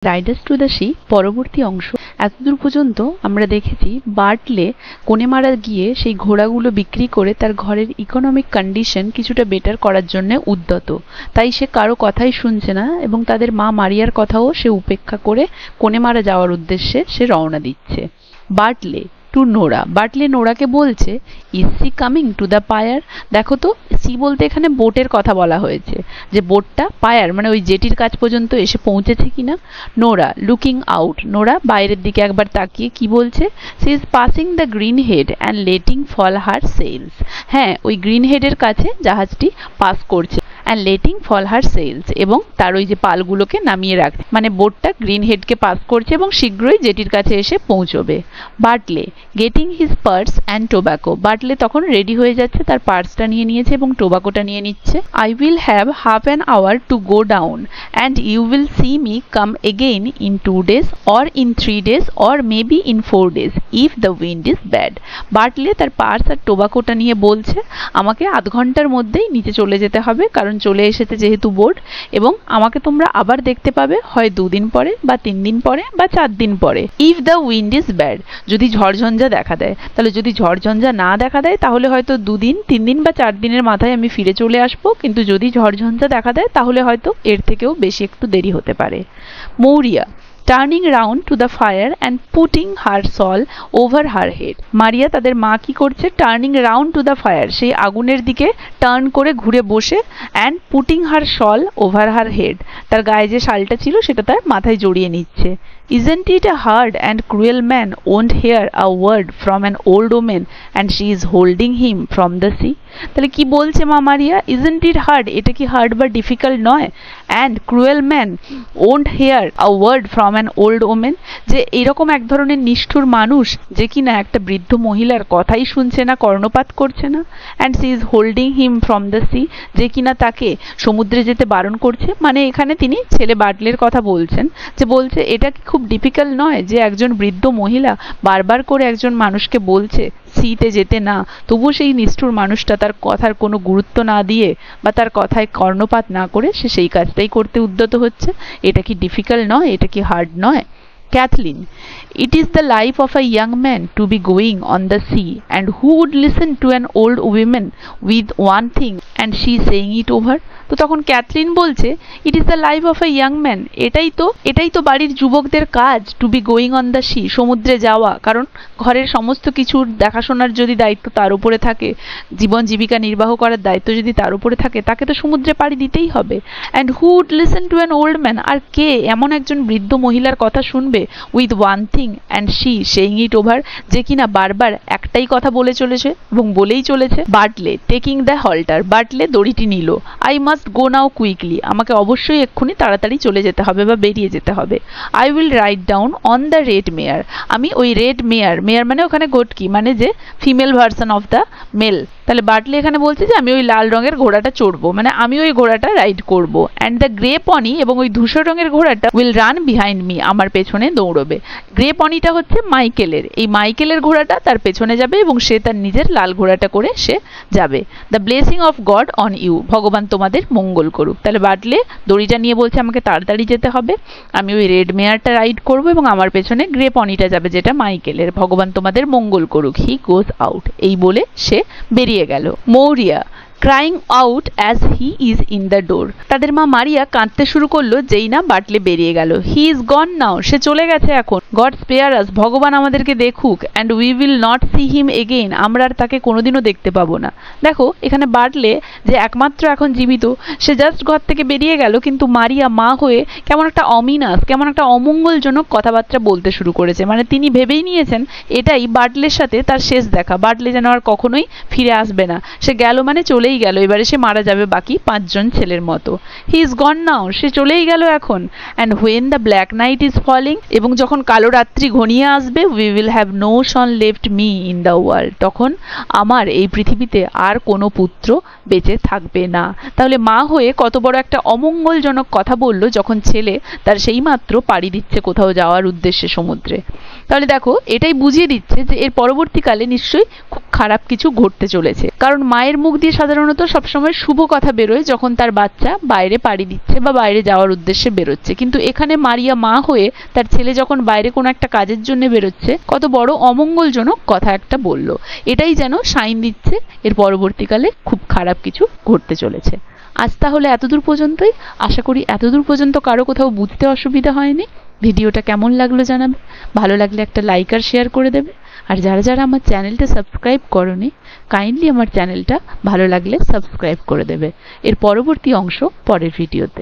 Riders to the sea পরবর্তী অংশ এতদূর পর্যন্ত আমরা দেখেছি বার্টলে কোনেমারা গিয়ে সেই ঘোড়াগুলো বিক্রি করে তার ঘরের ইকোনমিক কন্ডিশন কিছুটা বেটার করার জন্য উদ্যত। তাই সে কারো কথাই শুনছে না এবং তাদের মা মারিয়ার কথাও সে উপেক্ষা করে কোনেমারা যাওয়ার উদ্দেশ্যে সে রওনা দিচ্ছে। বার্টলে টু নোরা, বার্টলে নোরাকে বলছে is she coming to the pier. দেখো তো, সি বলতে এখানে বোটের কথা বলা হয়েছে, যে বোটটা পায়ার মানে ওই জেটির কাছ পর্যন্ত এসে পৌঁছেছে কিনা। নোরা লুকিং আউট, নোরা বাইরের দিকে একবার তাকিয়ে কি বলছে, she is passing the green head and letting fall her sails. হ্যাঁ, ওই গ্রিন হেডের কাছে জাহাজটি পাস করছে and letting fall her sails, এবং তার ওই যে পালগুলোকে নামিয়ে রাখছে, মানে বোটটা গ্রিন হেডকে পাস করছে এবং শীঘ্রই জেটির কাছে এসে পৌঁছবে। Bartley getting his purse and tobacco, Bartley তখন রেডি হয়ে যাচ্ছে, তার পার্সটা নিয়ে নিয়েছে এবং টোব্যাকোটা নিয়ে নিচ্ছে। I will have half an hour to go down and you will see me come again in 2 days or in 3 days or maybe in 4 days if the wind is bad. বার্টলে তার পার্স আর টোব্যাকোটা নিয়ে বলছে আমাকে আধ ঘন্টার মধ্যেই নিচে চলে যেতে হবে, কারণ চলে এসেছে যেহেতু বোট, এবং আমাকে তোমরা আবার দেখতে পাবে হয় 2 দিন পরে বা 3 দিন পরে বা 4 দিন পরে। If the wind is bad, যদি ঝড়ঝঞ্ঝা দেখা দেয়, তাহলে যদি ঝড়ঝঞ্ঝা না দেখা দেয় তাহলে হয়তো 2 দিন 3 দিন বা 4 দিনের মাথায় আমি ফিরে চলে আসবো, কিন্তু যদি ঝড়ঝঞ্ঝা দেখা দেয় তাহলে হয়তো এর থেকেও বেশি একটু দেরি হতে পারে। Maurya turning round to the fire and putting her shawl over her head, Maurya তাদের মা কি করছে, turning round to the fire, সেই আগুনের দিকে টার্ন করে ঘুরে বসে, and putting her shawl over her head, তার গায়ে যে শালটা ছিল সেটা তার মাথায় জড়িয়ে নিচ্ছে। Isn't it a hard and cruel man won't hear a word from an old woman and she is holding him from the sea? তাহলে কি বলছে মা মারিয়া, isn't it hard, এটা কি হার্ড বা ডিফিকাল্ট নয়, and cruel man won't hear a word from an old woman, যে এরকম এক ধরনের নিষ্ঠুর মানুষ যে কিনা একটা বৃদ্ধ মহিলার কথাই শুনছে না, কর্ণপাত করছে না, and she is holding him from the sea, যে কিনা তাকে সমুদ্রে যেতে বারণ করছে। মানে এখানে তিনি ছেলে বার্টলের কথা বলছেন, যে বলছে এটা কি খুব ডিফিকাল্ট নয় যে একজন বৃদ্ধ মহিলা বারবার করে একজন মানুষকে বলছে সিতে যেতে না, তবু সেই নিষ্ঠুর মানুষটা তার কথার কোনো গুরুত্ব না দিয়ে বা তার কথায় কর্ণপাত না করে সে সেই কাজটাই করতে উদ্যত হচ্ছে। এটা কি ডিফিকাল্ট নয়, এটা কি হার্ড নয়? Cathleen it is the life of a young man to be going on the sea, and who would listen to an old woman with one thing and she saying it over? তো তখন Cathleen বলছে it is the life of a young man, এটাই তো বাড়ির যুবকদের কাজ, to be going on the sea, সমুদ্রে যাওয়া, কারণ ঘরের সমস্ত কিছুর দেখাশোনার যদি দায়িত্ব তার উপরে থাকে, জীবন জীবিকা নির্বাহ করার দায়িত্ব যদি তার উপরে থাকে, তাকে তো সমুদ্রে পাড়ি দিতেই হবে। And who would listen to an old man, আর কে এমন একজন বৃদ্ধ মহিলার কথা শুনবে, with one thing and she saying it over, যে কিনা বারবার একটাই কথা বলে চলেছে এবং বলেই চলেছে। বার্টলে টেকিং দ্য হল্টার, বার্টলে দড়িটি নিল। I must go now quickly, আমাকে অবশ্যই এক্ষুনি তাড়াতাড়ি চলে যেতে হবে বা বেরিয়ে যেতে হবে। I will ride down on the red mare, আমি ওই রেড মেয়ার, মেয়ার মানে ওখানে ঘটকি, মানে যে female version of the male, তাহলে বার্টলে এখানে বলছে যে আমি ওই লাল রঙের ঘোড়াটা চড়বো, মানে আমি ওই ঘোড়াটা রাইড করব। অ্যান্ড দ্য গ্রে পনি, এবং ওই ধূসর রঙের ঘোড়াটা উইল রান বিহাইন্ড মি, আমার পেছনে দৌড়বে। গ্রে পনিটা হচ্ছে মাইকেলের, এই মাইকেলের ঘোড়াটা তার পেছনে যাবে এবং সে তার নিজের লাল ঘোড়াটা করে সে যাবে। The blessing of God on you, ভগবান তোমাদের মঙ্গল করুক। তাহলে বার্টলে দড়িটা নিয়ে বলছে আমাকে তাড়াতাড়ি যেতে হবে, আমি ওই রেড মেয়ারটা রাইড করব এবং আমার পেছনে গ্রে পনিটা যাবে যেটা মাইকেলের, ভগবান তোমাদের মঙ্গল করুক। হি গোজ আউট, এই বলে সে বেরিয়ে গেল। Maurya crying out as he is in the door, তাদের মা মারিয়া কাঁদতে শুরু করলো যেই না বার্টলে বেরিয়ে গেল। হি ইজ গন নাও, সে চলে গেছে এখন। গড স্পেয়ার আস, ভগবান আমাদেরকে দেখুক। And we will not see him again, আমরা আর তাকে কোনোদিনও দেখতে পাবো না। দেখো এখানে বার্টলে যে একমাত্র এখন জীবিত, সে জাস্ট ঘর থেকে বেরিয়ে গেল, কিন্তু মারিয়া মা হয়ে কেমন একটা অমিনাস, কেমন একটা অমঙ্গলজনক কথাবার্তা বলতে শুরু করেছে। মানে তিনি ভেবেই নিয়েছেন এটাই বার্টলের সাথে তার শেষ দেখা, বার্টলে যেন আর কখনোই ফিরে আসবে না, সে গেল মানে চলেই গেল, এবারে সে মারা যাবে বাকি 5 জন ছেলের মতো। হি ইজ গন নাও, সে চলেই গেল এখন। And when the black night is falling, এবং যখন কালো রাত্রি ঘনিয়ে আসবে, we will have no son left me in the world, তখন আমার এই পৃথিবীতে আর কোনো পুত্র বেঁচে থাকবে না। তাহলে মা হয়ে কত বড় একটা অমঙ্গলজনক কথা বলল যখন ছেলে তার সেই মাত্র পাড়ি দিচ্ছে কোথাও যাওয়ার উদ্দেশ্যে সমুদ্রে। তাহলে দেখো এটাই বুঝিয়ে দিচ্ছে যে এর পরবর্তীকালে নিশ্চয়ই খুব খারাপ কিছু ঘটতে চলেছে। কারণ মায়ের মুখ দিয়ে সাধারণত সবসময় শুভ কথা বেরোয় যখন তার বাচ্চা বাইরে পাড়ি দিচ্ছে বা বাইরে যাওয়ার উদ্দেশ্যে বেরোচ্ছে, কিন্তু এখানে মারিয়া মা হয়ে তার ছেলে যখন বাইরে কোনো একটা কাজের জন্য বেরোচ্ছে কত বড় অমঙ্গলজনক কথা একটা বলল। এটাই যেন সাইন দিচ্ছে এর পরবর্তীকালে খুব খারাপ কিছু ঘটতে চলেছে। আজ তাহলে এতদূর পর্যন্তই। আশা করি এতদূর পর্যন্ত কারো কোথাও বুঝতে অসুবিধা হয়নি। ভিডিওটা কেমন লাগলো জানাবে, ভালো লাগলে একটা লাইক আর শেয়ার করে দেবে। আর যারা যারা আমার চ্যানেলটা সাবস্ক্রাইব করোনি, কাইন্ডলি আমার চ্যানেলটা ভালো লাগলে সাবস্ক্রাইব করে দেবে। এর পরবর্তী অংশ পরের ভিডিওতে।